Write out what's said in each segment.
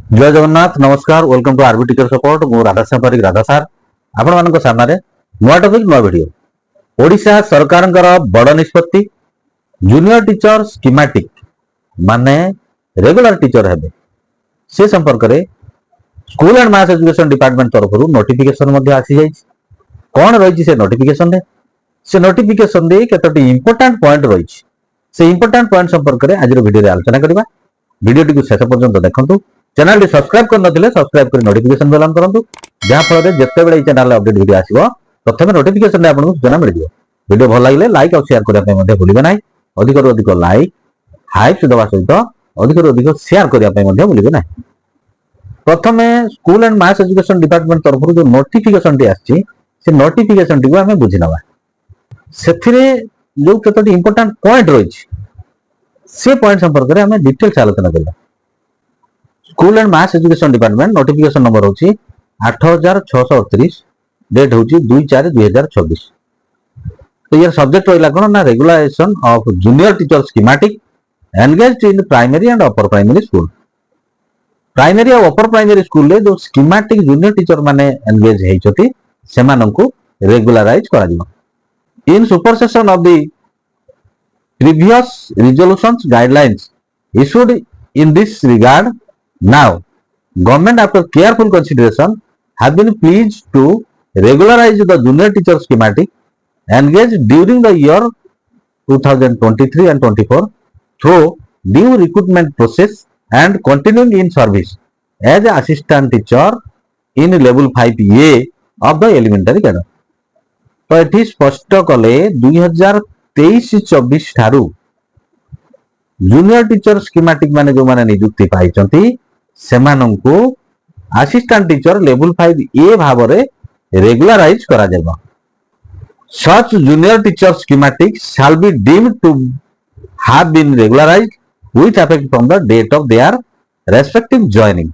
जय जगन्नाथ नमस्कार welcome to R B teacher support मु राधाश्याम पारिक राधा सार आपण मानक सामने नुआ टॉपिक नुआ वीडियो ओडिशा सरकार बड़ निष्पत्ति जूनियर टीचर स्कीमेटिक माने रेगुलर टीचर हेबे से संपर्क रे school and mass education department तरफ नोटिफिकेशन आसी जाइए कौन रही से नोटिफिकेशन से नोटिफिकेशन दे केतोटी इंपोर्टेंट पॉइंट रही से इंपोर्टेंट पॉइंट संपर्क रे आज वीडियो आलोचना करबा वीडियो टी शेष पर्यंत देखंतु चैनल टी सब्सक्राइब कर नथिले सब्सक्राइब कर नोटिफिकेशन बेल ऑन करंतु जहां फल रे जत्ते बेले चैनल अपडेट वीडियो आसीबो प्रथमे नोटिफिकेशन रे आपन सूचना मिल जिवो वीडियो भल लागिले लाइक और शेयर करिया पे मध्ये भूलिबे नाही अधिक रु अधिक लाइक हाइप दबा सहित अधिक रु अधिक शेयर करिया पे मध्ये भूलिबे नाही प्रथमे school and mass education department तरफ जो नोटिफिकेशन टी आछि से नोटिफिकेशन टी को हमें बुझि नबा सेथिरे जो केतोटी इंपोर्टेंट पॉइंट रही से पॉइंट संपर्क रे हमें डिटेल्स आलोचना करबा school and mass education department notification number होची 8638 डेट होची 2/4/2026 तो ये सब्जेक्ट रहिला कोन ना regulation of junior teacher schematic engaged in primary and upper primary school primary और अपर प्राइमरी स्कूल रे जो स्कीमेटिक जूनियर टीचर माने एंगेज हेचोती सेमानंकु रेगुलराइज करा दिबो in supersession of the previous resolutions guidelines issued in this regard now government after careful consideration have been pleased to regularize the junior teacher schematic engaged during the year 2023 and 24 through due recruitment process and continuing in service as assistant teacher in level 5A of the elementary cadre तो एठी स्पष्ट कले 2023-24 ठारू junior teacher schematic माने जो माने नियुक्ति पाइचंती सेमानंकु असिस्टेंट टीचर लेवल 5A भाव रे रेगुलराइज करा जेबा such junior teacher schematic shall be deemed to have been regularised with effect from the date of their respective joining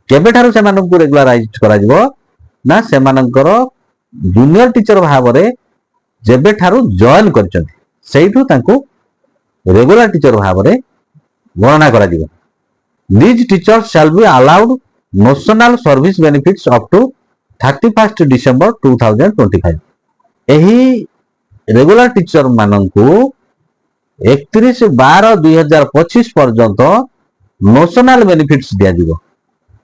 केबे ठारू सेमानंकु रेगुलराइज करा जेबो ना सेमानंकर जूनियर टीचर भाव रे जेबे ठारू जॉइन करचंती सेइठू तांको रेगुलर टीचर भाव रे गणना करा दिबो these teachers shall be allowed national service benefits up to 31 December 2025 एही रेगुलर टीचर मानंकु 31/12/2025 पर्यंत नेशनल बेनिफिट्स दिया दिबो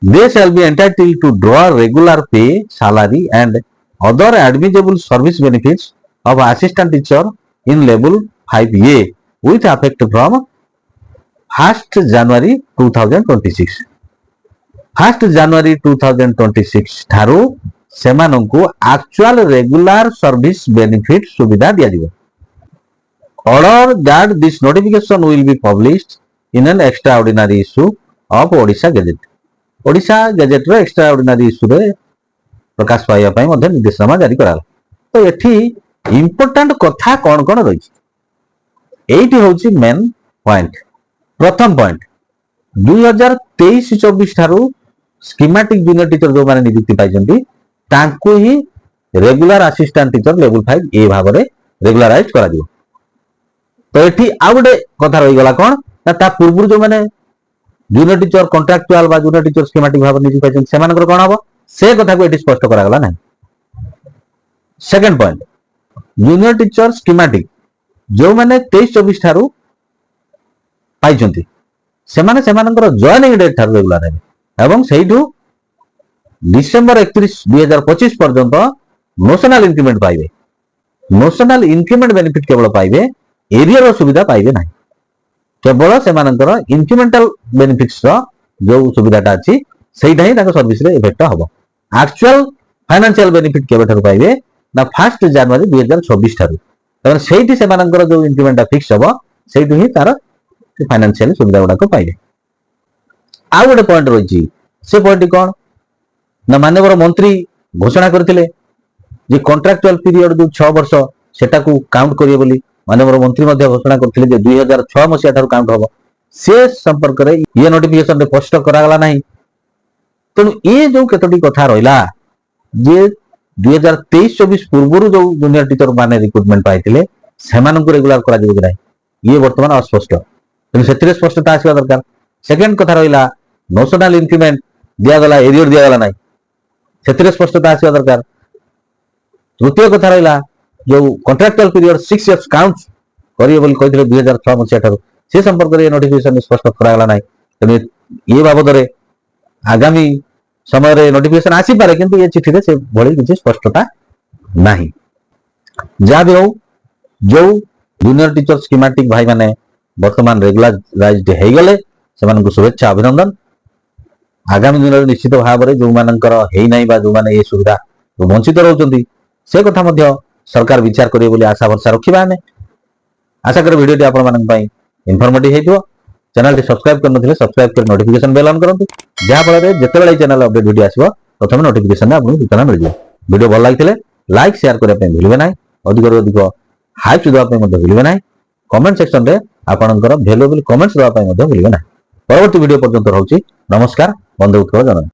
they shall be entitled to draw regular pay salary and other admissible service benefits of assistant teacher in level 5A with effect from 1st January 2026 1st January 2026 ठारू सेमानंकु actual regular service benefit सुविधा दिया दिबो order that this notification will be published in an extraordinary issue of Odisha gazette रो extraordinary issue रे प्रकाश पाइबा पई मध्ये निर्देशनामा जारी कराला तो एठी इंपोर्टेंट कथा कौन कौन रही एटी होची मेन पॉइंट प्रथम पॉइंट 2023-24 ठारू स्कीमेटिक जूनियर टीचर जो माने नियुक्ति पाइछंती तांको ही regular assistant teacher level 5A भाव रे रेगुलराइज करा दियो तो एठी आ गुटे कथा रही गला कोन ना ता पूर्व जो माने जूनियर टीचर कॉन्ट्रैक्चुअल बा जूनियर टीचर स्कीमेटिक भाव नियुक्ति पाइछंती सेमानकर कोन हबो से कथा को एठी स्पष्ट करा गला नै second point junior teacher schematic जो माने 23-24 ठारू पाइचंती सेमाने सेमानकर जॉइनिंग डेट ठारू रेगुलर है एवं सेइठू डिसेंबर 31 2025 पर्यंत नेशनल इंक्रीमेंट पाइबे नेशनल इंक्रीमेंट बेनिफिट केवल पाइबे एरियर सुविधा पाइबे नाही केवल सेमानकर इंक्रीमेंटल बेनिफिट्स रो जो सुविधाटा अछि सेइठा ही ताको सर्विस रे इफेक्ट हबो एक्चुअल फाइनेंशियल बेनिफिट केवल ठारू पाइबे ना 1st जनवरी 2026 ठारू तबन सेइठी सेमानकर जो इंक्रीमेंट फिक्स हबो सेइठू ही तार फाइनेंशियल सुविधा गुडा को पाइबे आ गोटे पॉइंट रही से पॉइंट कोन ना माननीय मंत्री घोषणा करथिले जे कॉन्ट्रैक्चुअल पीरियड जो 6 वर्ष सेटा को काउंट करिए बोली माननीय मंत्री मध्ये घोषणा करथिले जे 2006 मसिया ठारू काउंट हबो से संपर्क रे ये नोटिफिकेशन रे स्पष्ट करा गला नाही तो ये जो केतोटी कथा रहिला जे 2023-24 पूर्व जो जूनियर टीचर माने रिक्रुटमेंट पाइथिले सेमानंकु रेगुलर करा जेबो नै ये वर्तमान अस्पष्ट तेणु से स्पष्टता आसवा दरकार सेकेंड कथा रहा नोशनाल इनक्रीमेंट दिगला एरियर दिगला ना से स्पष्टता आसवा दरकार। तृतीय कथा रहा जो कंट्राक्चुअल पीरियड 6 इयर्स काउंट करेंगे 2006 मसीहा से संपर्क में नोटिफिकेशन स्पष्ट कराला ना तेणु ये बाबद आगामी समय नोटिफिकेशन आसीपे कि ये चिठी से भाई किसी स्पष्टता ना जहाँ भी हो जो जूनियर टीचर स्कीमेटिक भाई माने वर्तमान रेगुलाराइज्ड हो गले से शुभेच्छा अभिनंदन। आगामी दिन में निश्चित भाव में जो मानकर जो मैंने ये सुविधा वंचित रोचंती से कथा सरकार विचार करेंगे बोली आशा भरसा रखा आम आशा कर वीडियो आप इनफॉर्मेटिव हो चैनल सब्सक्राइब कर सब्सक्राइब कर नोटिफिकेशन बेल ऑन करंतु जहाँफल जिते चैनल अपडेट वीडियो आसो प्रथम नोटिफिकेशन आपको सूचना मिल जाए। वीडियो भल लगी लाइक शेयर करने भूलें ना अधिक हाइप देवाई भूलें ना कमेंट सेक्शन में आपंकर भैल्युएबल कमेंट्स देवाई भूलें ना। परवर्ती वीडियो पर्यंत रोचे नमस्कार। बंदे उत्कल जननी।